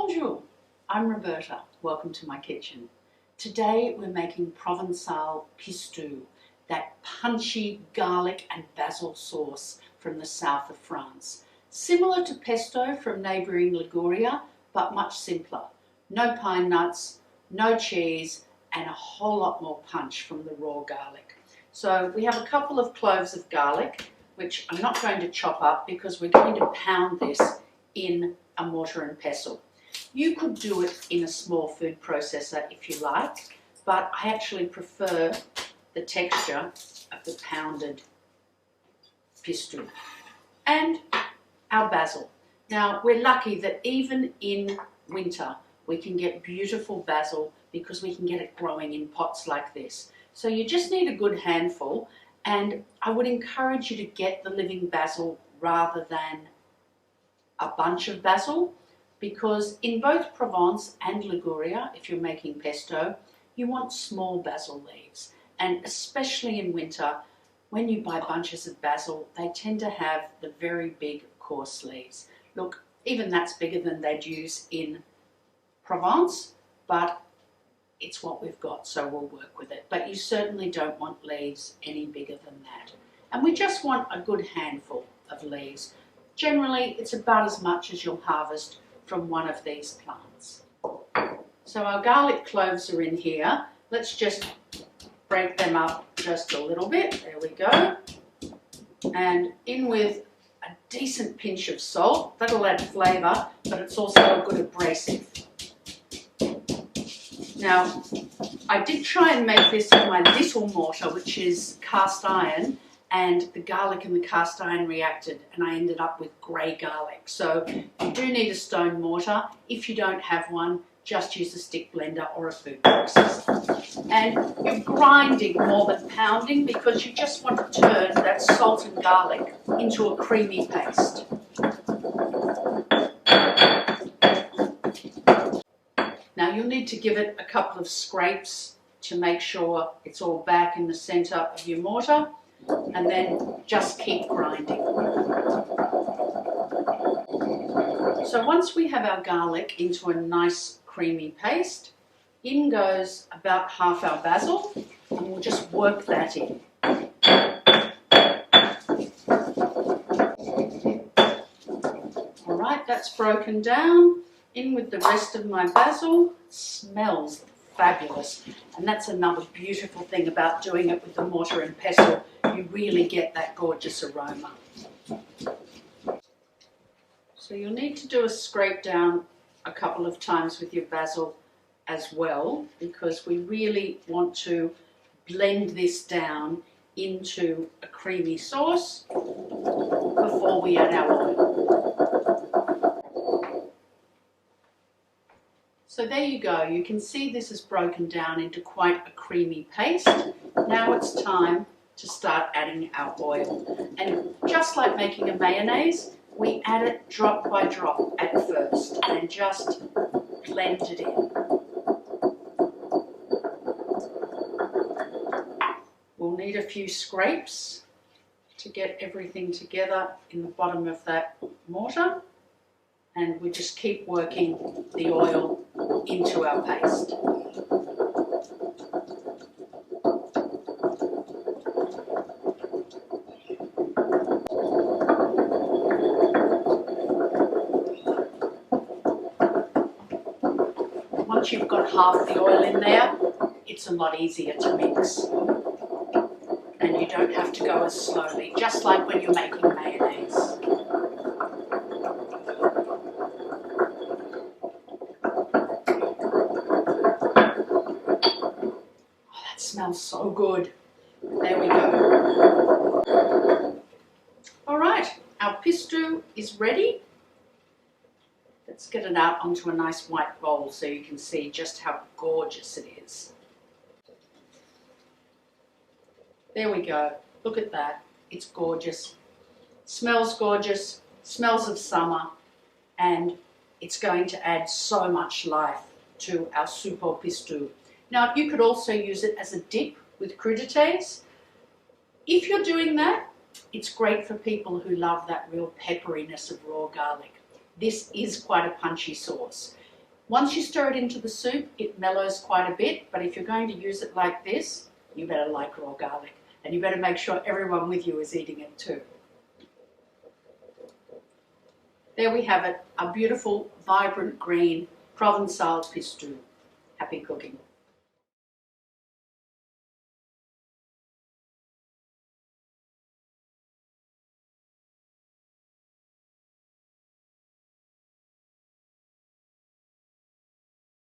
Bonjour, I'm Roberta. Welcome to my kitchen. Today we're making Provençal Pistou, that punchy garlic and basil sauce from the south of France. Similar to pesto from neighbouring Liguria, but much simpler. No pine nuts, no cheese, and a whole lot more punch from the raw garlic. So we have a couple of cloves of garlic, which I'm not going to chop up because we're going to pound this in a mortar and pestle. You could do it in a small food processor if you like, but I actually prefer the texture of the pounded pistou. And our basil. Now, we're lucky that even in winter we can get beautiful basil because we can get it growing in pots like this. So you just need a good handful, and I would encourage you to get the living basil rather than a bunch of basil, because in both Provence and Liguria, if you're making pesto, you want small basil leaves. And especially in winter, when you buy bunches of basil, they tend to have the very big coarse leaves. Look, even that's bigger than they'd use in Provence, but it's what we've got, so we'll work with it. But you certainly don't want leaves any bigger than that. And we just want a good handful of leaves. Generally, it's about as much as you'll harvest from one of these plants. So our garlic cloves are in here. Let's just break them up just a little bit. There we go. And in with a decent pinch of salt. That'll add flavour, but it's also a good abrasive. Now, I did try and make this in my little mortar, which is cast iron, and the garlic and the cast iron reacted and I ended up with grey garlic. So you do need a stone mortar. If you don't have one, just use a stick blender or a food processor. And you're grinding more than pounding because you just want to turn that salt and garlic into a creamy paste. Now you'll need to give it a couple of scrapes to make sure it's all back in the centre of your mortar, and then just keep grinding. So once we have our garlic into a nice creamy paste, in goes about half our basil, and we'll just work that in. All right, that's broken down. In with the rest of my basil. It smells fabulous, and that's another beautiful thing about doing it with the mortar and pestle. You really get that gorgeous aroma. So you'll need to do a scrape down a couple of times with your basil as well, because we really want to blend this down into a creamy sauce before we add our oil. So there you go. You can see this is broken down into quite a creamy paste. Now it's time to start adding our oil. And just like making a mayonnaise, we add it drop by drop at first and just blend it in. We'll need a few scrapes to get everything together in the bottom of that mortar, and we just keep working the oil into our paste. Once you've got half the oil in there, it's a lot easier to mix. And you don't have to go as slowly, just like when you're making mayonnaise. Oh, that smells so good. There we go. All right, our pistou is ready. Let's get it out onto a nice white bowl so you can see just how gorgeous it is. There we go. Look at that. It's gorgeous. Smells gorgeous, smells of summer, and it's going to add so much life to our soup au pistou. Now, you could also use it as a dip with crudités. If you're doing that, it's great for people who love that real pepperiness of raw garlic. This is quite a punchy sauce. Once you stir it into the soup, it mellows quite a bit, but if you're going to use it like this, you better like raw garlic, and you better make sure everyone with you is eating it too. There we have it, a beautiful, vibrant green Provençal pistou. Happy cooking.